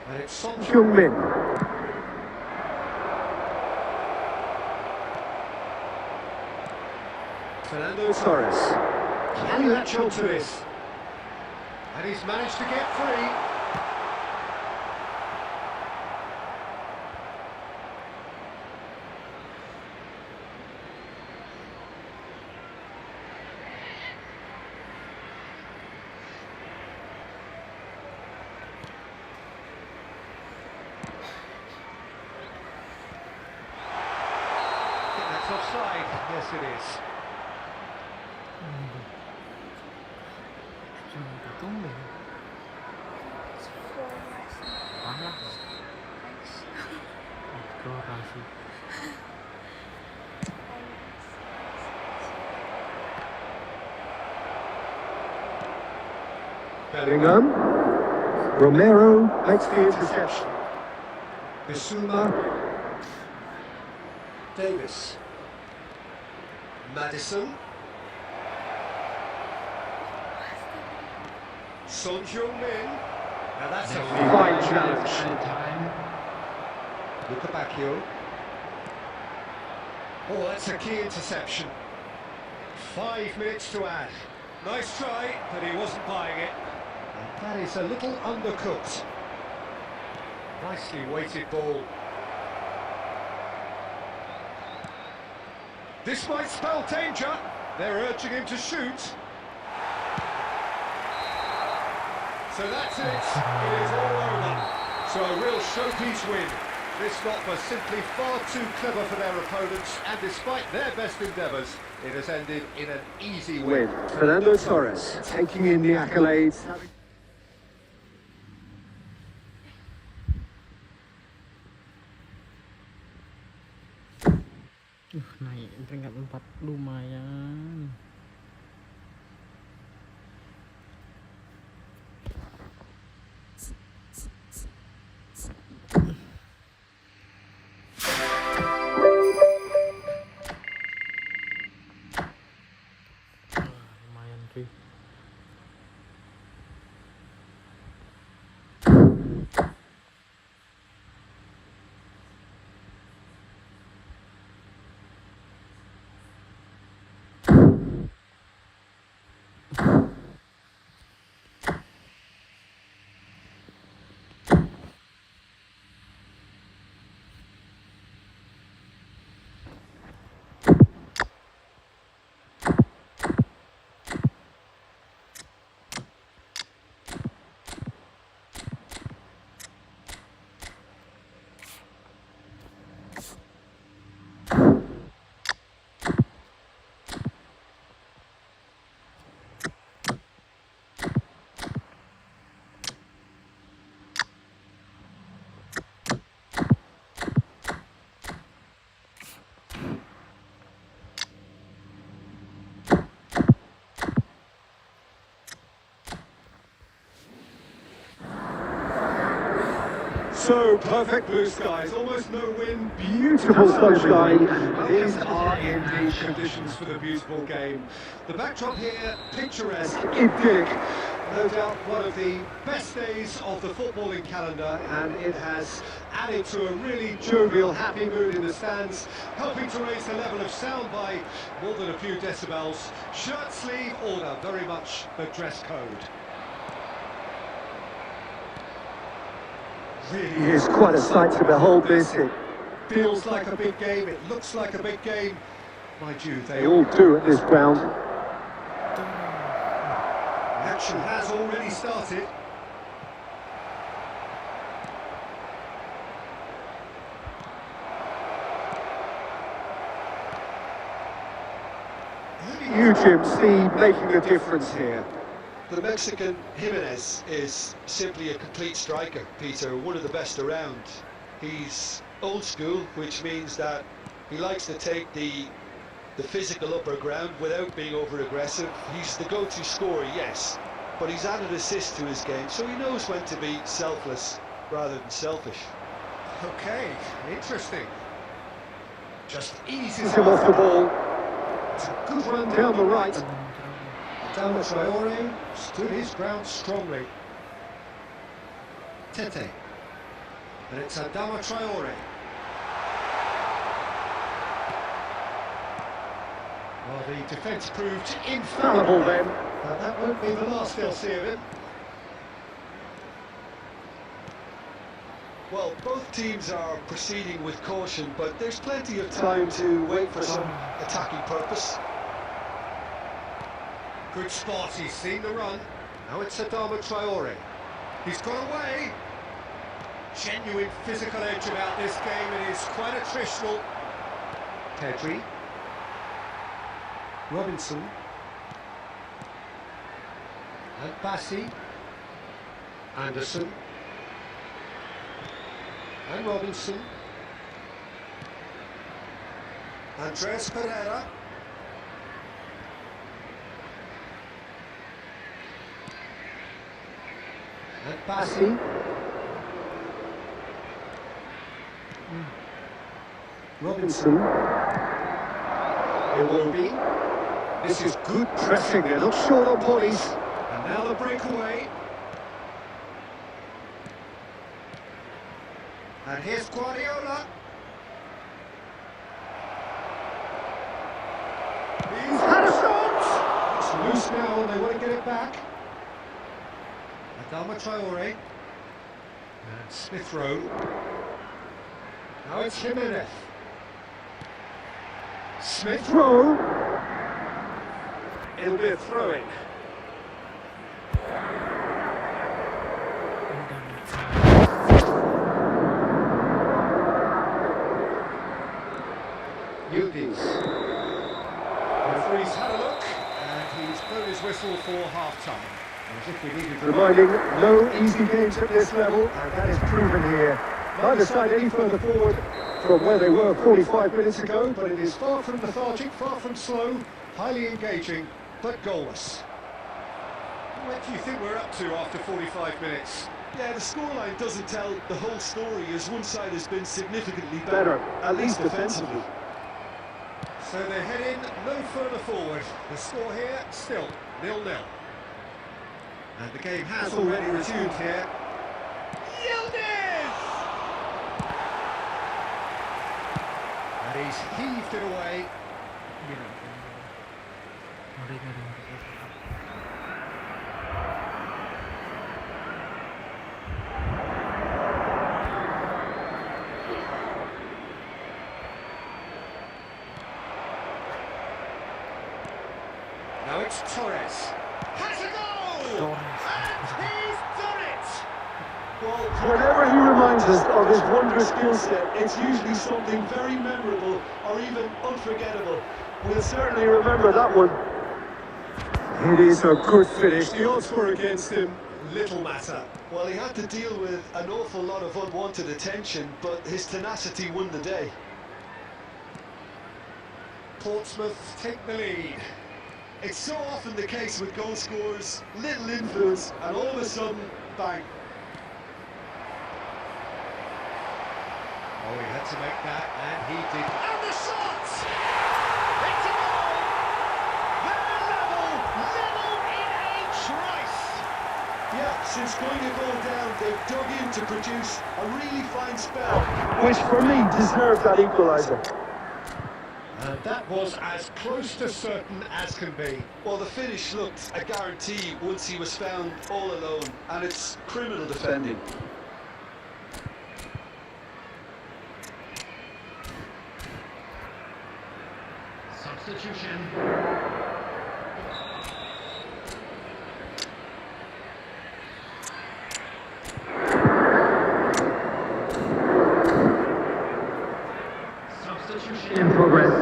B: And it's Son Heung-min. Fernando Torres. Can he latch on to this? And he's managed to get free. I think that's offside. Yes, it is.
A: Cuma ketumbe. Panas. Eksplorasi.
B: Bellingham. Romero makes the interception. Bissouma. Davis. Madison. Son Heung-min. Now that's a fine challenge. Luca Bacchio. Oh, that's a key interception. 5 minutes to add. Nice try, but he wasn't buying it. And that is a little undercooked. Nicely weighted ball. This might spell danger. They're urging him to shoot. So that's it. It is all over. So a real showpiece win. This lot was simply far too clever for their opponents, and despite their best endeavours, it has ended in an easy win.
E: Fernando Torres taking in the accolades.
A: Naik peringkat 4 lumayan. Lumayan cuy.
B: So, perfect blue skies, almost no wind, beautiful sunshine. These are indeed conditions for the beautiful game. The backdrop here, picturesque, idyllic. No doubt one of the best days of the footballing calendar, and it has added to a really jovial, happy mood in the stands, helping to raise the level of sound by more than a few decibels. Shirt sleeve order, very much the dress code.
E: Really is quite a sight to behold this. It
B: Feels like a big game, it looks like a big game. Mind you,
E: they all do at this ground.
B: Action has already started.
E: You, Jim, see making a difference here.
H: The Mexican Jimenez is simply a complete striker, Peter, one of the best around. He's old school, which means that he likes to take the physical upper ground without being over-aggressive. He's the go-to scorer, yes, but he's added assist to his game, so he knows when to be selfless rather than selfish.
B: Okay, interesting. Just eases
E: Him off the ball.
B: It's a good run down the right. Adama Traore stood his ground strongly. Tete. And it's Adama Traore. Well, the defence proved infallible then. But that won't be the last they'll see of him.
H: Well, both teams are proceeding with caution, but there's plenty of time to wait for some attacking purpose.
B: Good spot, he's seen the run. Now it's Adama Traore. He's got away. Genuine physical edge about this game. It is quite attritional. Pedri. Robinson. And Bassi. Anderson. And Robinson. Andres Pereira. And Bassi. Robinson. It will be. This is good pressing. They're not short on bodies. And now the breakaway. And here's Guardiola. He's had a shot! It's loose now and they want to get it back. Adama Traore. And Smith Rowe. Now it's Jimenez. Smith Rowe. It'll be a throw-in. Newbies. Referee's had a look, and he's blown his whistle for half-time. As if we needed reminding, no easy games at this level, and that is proven here. Neither side any further forward from where they were 45 minutes ago, but it is far from lethargic, far from slow, highly engaging, but goalless. What do you think we're up to after 45 minutes?
E: Yeah, the scoreline doesn't tell the whole story, as one side has been significantly better, at least defensively.
B: So they head in no further forward. The score here still 0-0. And the game has already resumed here. Yildiz! And he's heaved it away. Now it's Torres. Has a goal! And he's done it!
E: Well, whenever he reminds us of his wondrous skill set, it's usually something very memorable or even unforgettable. We'll certainly remember that one.
B: It is a good finish. The odds were against him. Little matter.
E: Well, he had to deal with an awful lot of unwanted attention, but his tenacity won the day.
B: Portsmouth take the lead.
E: It's so often the case with goal scorers, little influence, and all of a sudden, bang.
B: Oh, he had to make that, and he did. And the shot! It's a goal! They're level in a trice!
E: Yeah, since going a goal down, they've dug in to produce a really fine spell,
B: Which for me deserved that equaliser. And that was as close to certain as can be.
E: Well, the finish looked a guarantee once he was found all alone, and it's criminal defending.
G: Substitution. In progress.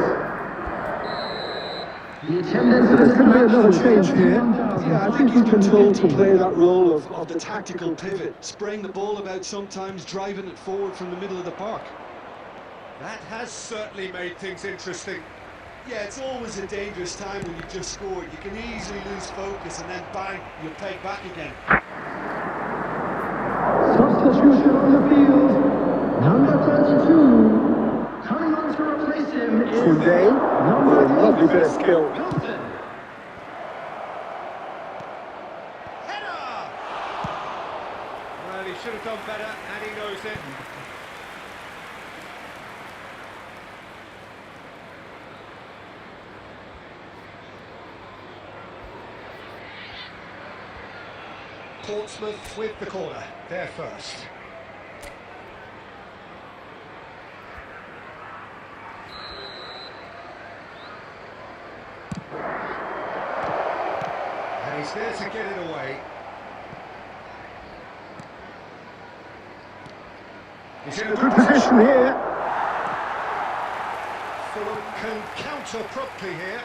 G: The attendance
B: There's going to be another change here.
E: Yeah, I think he's been told to play that role of the tactical pivot, spraying the ball about sometimes, driving it forward from the middle of the park.
B: That has certainly made things interesting.
E: Yeah, it's always a dangerous time when you've just scored. You can easily lose focus and then bang, you're pegged back again.
G: substitution on the field. Number 32. Coming on to replace him is
B: Today,
G: number
B: a lovely bit of skill.
G: Wilson.
B: Header! Well, he should have done better, and he knows it. Portsmouth with the corner, they're first. And he's there to get it away. He's in a good position here. Fulham can counter promptly here.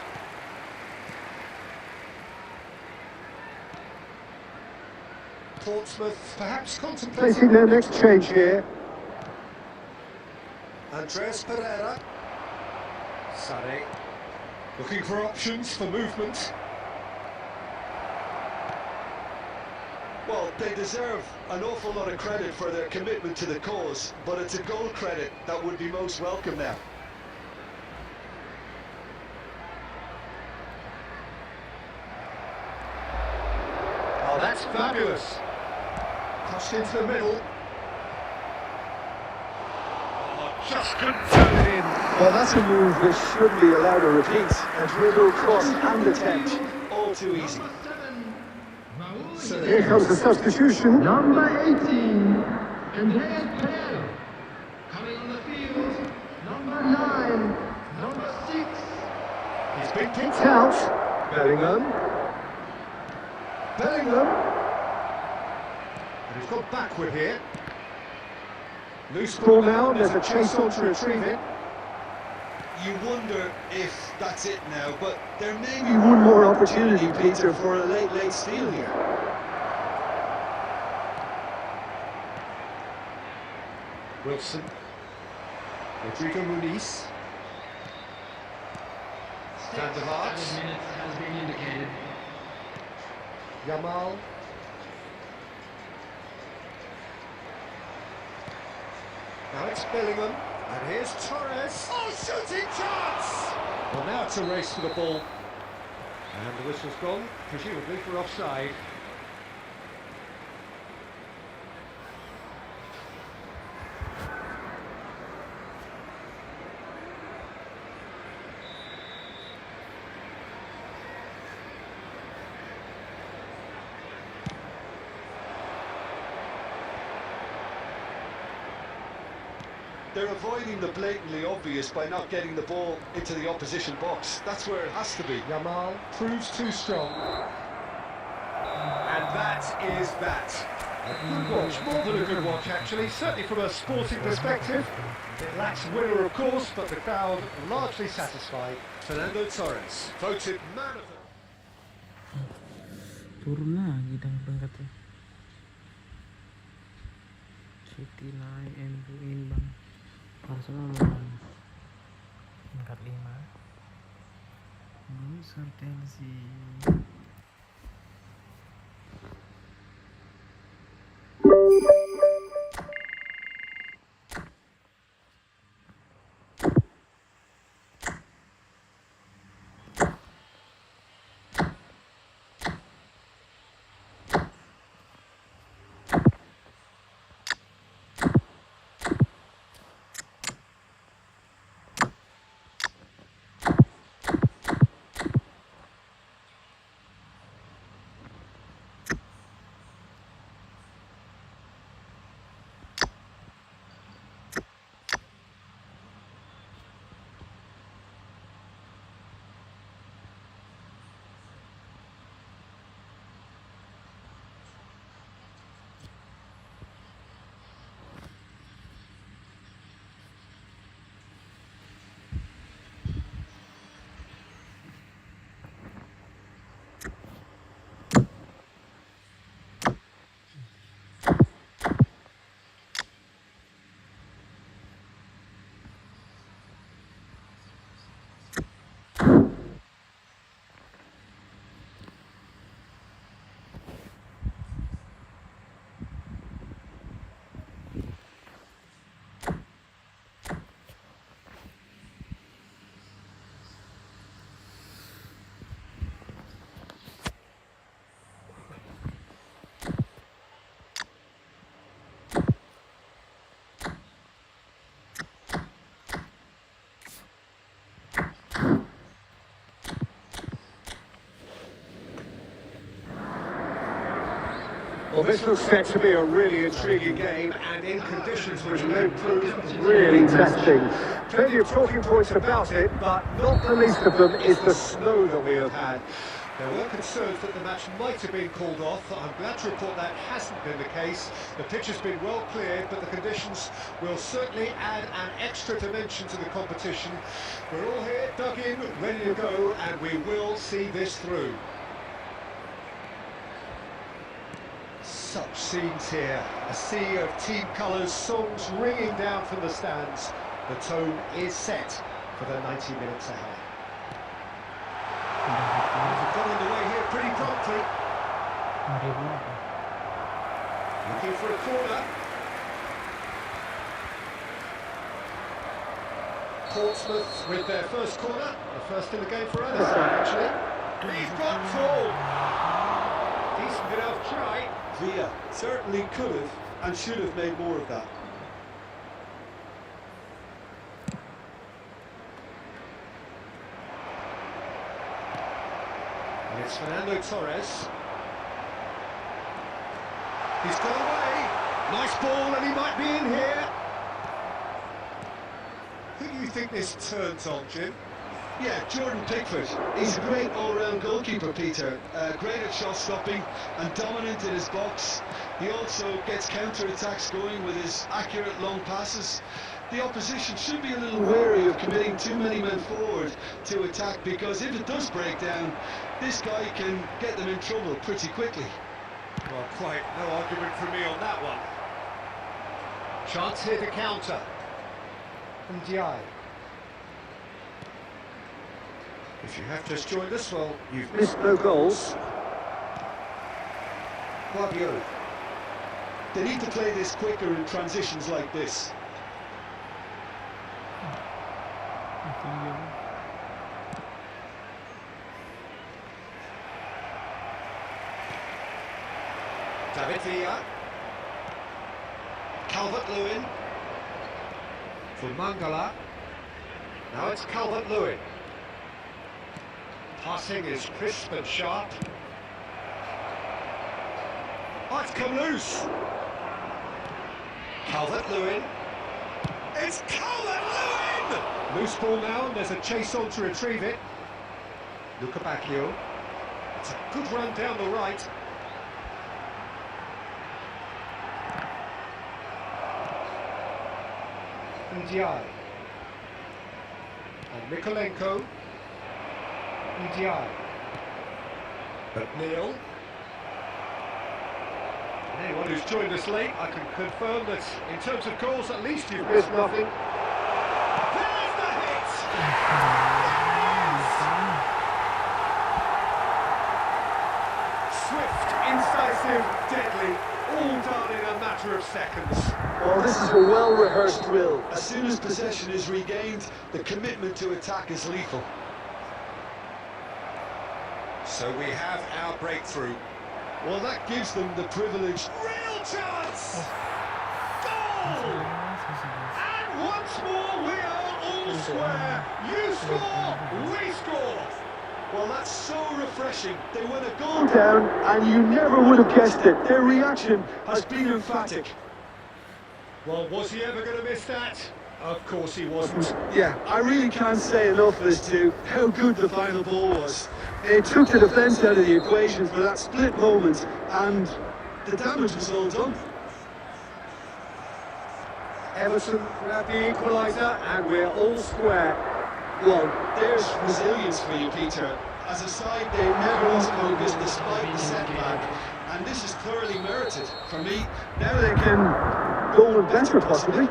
B: Portsmouth perhaps contemplating their next change here. Andres Pereira. Sade. Looking for options for movement.
H: Well, they deserve an awful lot of credit for their commitment to the cause, but it's a goal credit that would be most welcome now.
B: Oh, that's fabulous. Crossed into the middle. Oh, just couldn't turn it in.
E: Well, that's a move which shouldn't be allowed to repeat. A dribble, cross and attempt.
H: All too easy.
G: Number 7, Raul.
B: So
E: Here comes the substitution.
G: Number 18, Andreas Perl. Coming on the field, number 9, number 6.
B: he's been picked
E: Out.
B: out.
E: Bellingham. Bellingham.
B: And he's gone backward here. Loose
E: Ball
B: ball
E: now,
B: now,
E: and there's a chase on
B: to
E: to
B: retrieve it.
H: You wonder if that's it now, but there may be
E: One more opportunity, Peter, for a late steal here.
B: Wilson. Rodrigo Muniz. Van der Vaart.
G: Minutes has been indicated.
B: Yamal. Now it's Bellingham. And here's Torres. Oh, shooting chance! Well, now it's a race for the ball. And the whistle's gone, presumably for offside.
H: They're avoiding the blatantly obvious by not getting the ball into the opposition box. That's where it has to be.
B: Yamal proves too strong. And that is that. A good watch, more than a good watch actually, certainly from a sporting perspective. It lacks winner of course, but the crowd largely satisfied. Fernando Torres, voted man of the...
A: Turun lagi dong peringkatnya. City naik, MU imbang, Arsenal menang peringkat 5. Loser Chelsea.
B: Well, this looks set to be a really intriguing game, and in conditions which may prove really testing. Plenty of talking points about it, but not the least of them is the snow that we have had. There were concerns that the match might have been called off. I'm glad to report that hasn't been the case. The pitch has been well cleared, but the conditions will certainly add an extra dimension to the competition. We're all here, dug in, ready to go, and we will see this through. Such scenes here, a sea of team colours, songs ringing down from the stands. The tone is set for the 90 minutes ahead. We've got underway here pretty promptly. Looking for a corner. Portsmouth with their first corner. The first in the game for Anderson, actually. He's got full. Decent enough try.
E: Villa certainly could have and should have made more of that.
B: And it's Fernando Torres. He's gone away. Nice ball, and he might be in here. Who do you think this turns on, Jim?
E: Yeah, Jordan Pickford. He's a great all-round goalkeeper, Peter. Great at shot stopping and dominant in his box. He also gets counter-attacks going with his accurate long passes. The opposition should be a little wary of committing too many men forward to attack, because if it does break down, this guy can get them in trouble pretty quickly.
B: Well, quite no argument from me on that one. Chance here to counter. And Jangan. If you have just joined us, well, you've missed no goals. Guardiola.
E: They need to play this quicker in transitions like this.
B: David Villa. Calvert-Lewin. For Mangala. Now it's Calvert-Lewin. Passing is crisp and sharp. Oh, it's come loose. Calvert-Lewin. It's Calvert-Lewin! Loose ball now, and there's a chase on to retrieve it. Luca Bacchio. It's a good run down the right. And Jangan. And Mikolenko. And Jangan. But Neil. And anyone who's joined us late, I can confirm that in terms of goals, at least you've missed nothing. There's the hit! Swift, incisive, deadly, all done in a matter of seconds.
E: Well, this is a well-rehearsed drill. As soon as possession is regained, the commitment to attack is lethal.
B: So we have our breakthrough.
E: Well, that gives them the privilege.
B: Real chance! Goal! And once more we are all square. You score, we score.
E: Well, that's so refreshing. They win a goal down, and you never would have guessed it. Their reaction has been emphatic.
B: Well, was he ever going to miss that? Of course he wasn't.
E: Yeah, I really can't say enough as to how good the final ball was. It took the defence out of the equation for that split moment, and the damage was all done.
B: Everton grab the equaliser, and we're all square.
E: Well, there's resilience for you, Peter. As a side, they never lost focus despite the setback, and this is thoroughly merited. For me, now they can go on better, possibly.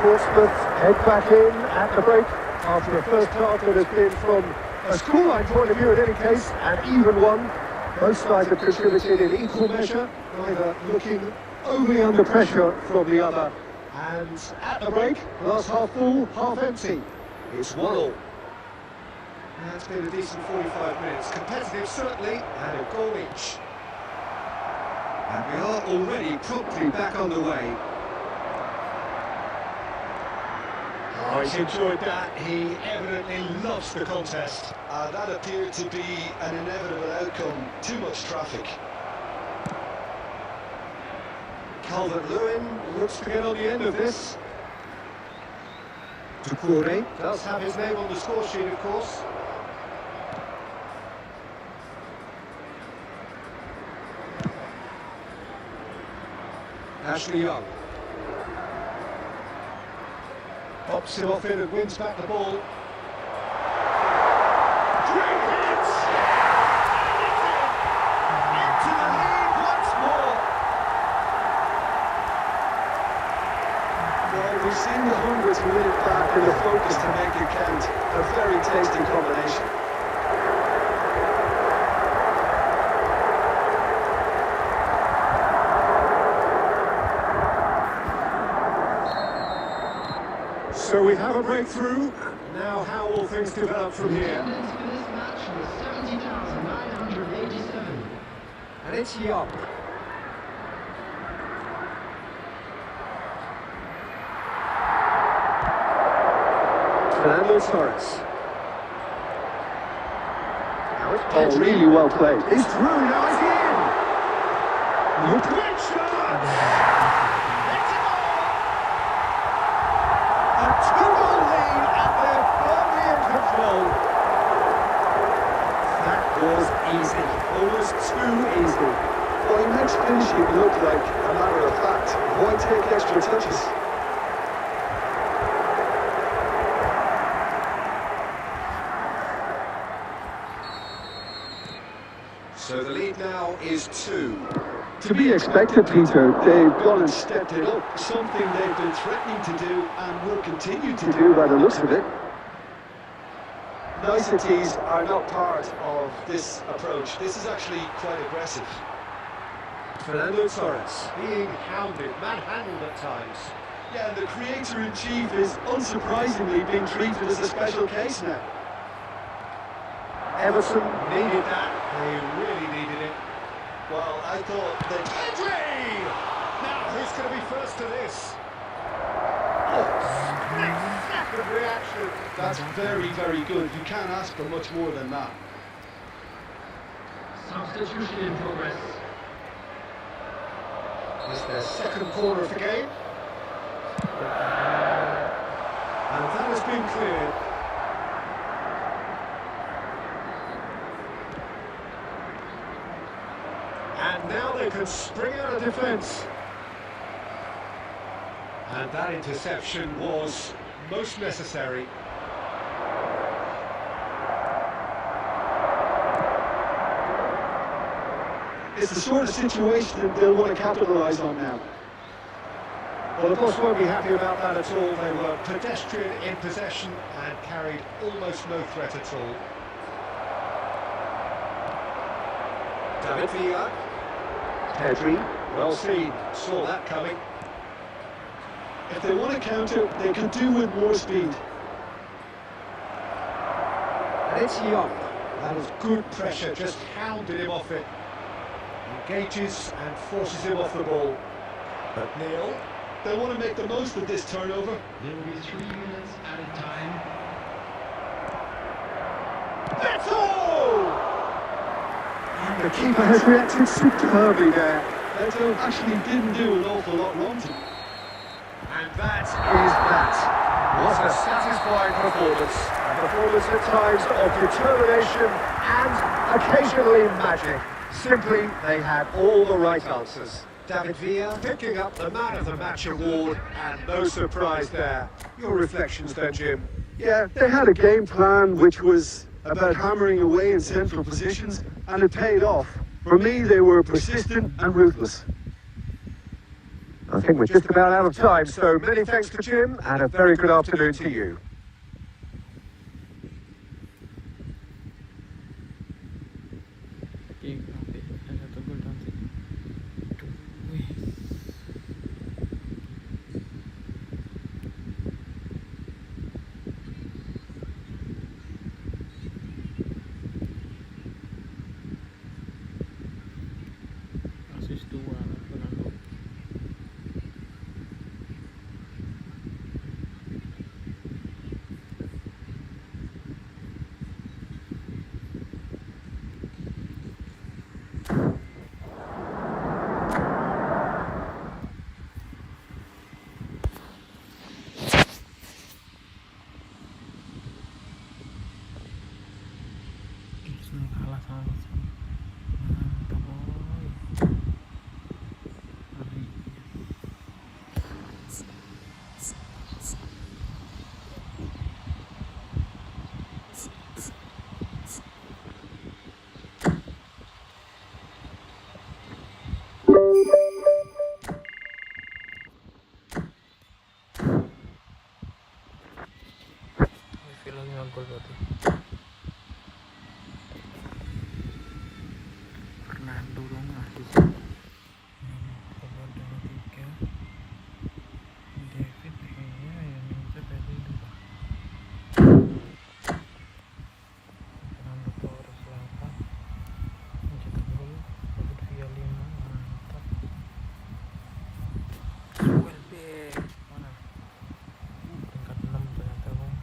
B: Porsmouth head back in at the break after a first half that has been, from a scoreline point of view in any case, an even one. Both sides have contributed in equal measure, neither looking overly under pressure from the other. And at the break, glass half full, half empty. It's 1-1. That's been a decent 45 minutes. Competitive certainly, and a goal each. And we are already promptly back on the way. Oh, he's enjoyed that. He evidently loves the contest.
E: That appeared to be an inevitable outcome. Too much traffic.
B: Calvert-Lewin looks to get on the end of this. Dukung does have his name on the score sheet, of course. Ashley Young. Pops him off in and wins back the ball. Great
E: to win it back and the focus to make it count. A very tasty combination.
B: So we have a breakthrough. Now how will things develop from here?
G: Attendance for this match was 70,987.
B: And it's Young. Fernando Torres. Now it's
E: Oh, really well played.
B: He's through, now he's in! Great shot!
C: It's a goal! A 2-goal lead, and they're firmly in control.
B: That was easy.
E: Almost too easy. Well, he makes finishing look like a matter of fact. Why take extra touches?
B: So the lead now is 2.
E: To be expected, Peter. They've gone and stepped it up. Something they've been threatening to do and will continue to do by the looks of it. Niceties are not part of this approach. This is actually quite aggressive.
B: Fernando Torres being hounded, manhandled at times.
E: Yeah, and the creator-in-chief is unsurprisingly being treated as a special case now.
B: Everton needed that. They really needed it.
E: Well, I thought that...
C: Pedri! Now, who's going to be first to this?
B: Good reaction.
E: That's very, very good. You can't ask for much more than that.
G: Substitution in progress.
B: It's their second corner of the game. And that has been cleared. And now they can spring out of defence. And that interception was most necessary.
E: It's the sort of situation that they'll want to capitalise on now.
B: Well, the boss won't be happy about that at all. They were pedestrian in possession and carried almost no threat at all. David Villa. Pedri, well seen, saw that coming.
E: If they want to counter, they can do with more speed.
B: And it's Young. That was good pressure, just hounded him off it. Engages and forces him off the ball. But Neil,
E: They want to make the most of this turnover.
G: There will be 3 minutes added time.
B: that's all!
E: The keeper has reacted superbly there. Beto actually didn't do an awful lot wrong to him.
B: And that is that. What a satisfying performance. A performance at times of determination and occasionally magic. Simply, they had all the right answers. David Villa picking up the Man of the Match award, and no surprise there. Your reflections then, Jim?
E: Yeah, they had a game plan which was about hammering away in central positions, and it paid off. For me, they were persistent and ruthless.
B: I think we're just about out of time, so many thanks to Jim, and a very good afternoon to you.
A: Ada satu gol cantik. Wih. Asis 2 Ronaldo. Arsenal kalah sama Arsenal. Mantap boy. Hari. 5 gol berarti. Fernando dong di sini. Coba dengan 3. David kayaknya yang ngincer dari 2. Fernando terus 8. Mencetak gol. David Villa 5. Mantap. Welbeck mana? Peringkat 6 ternyata bang.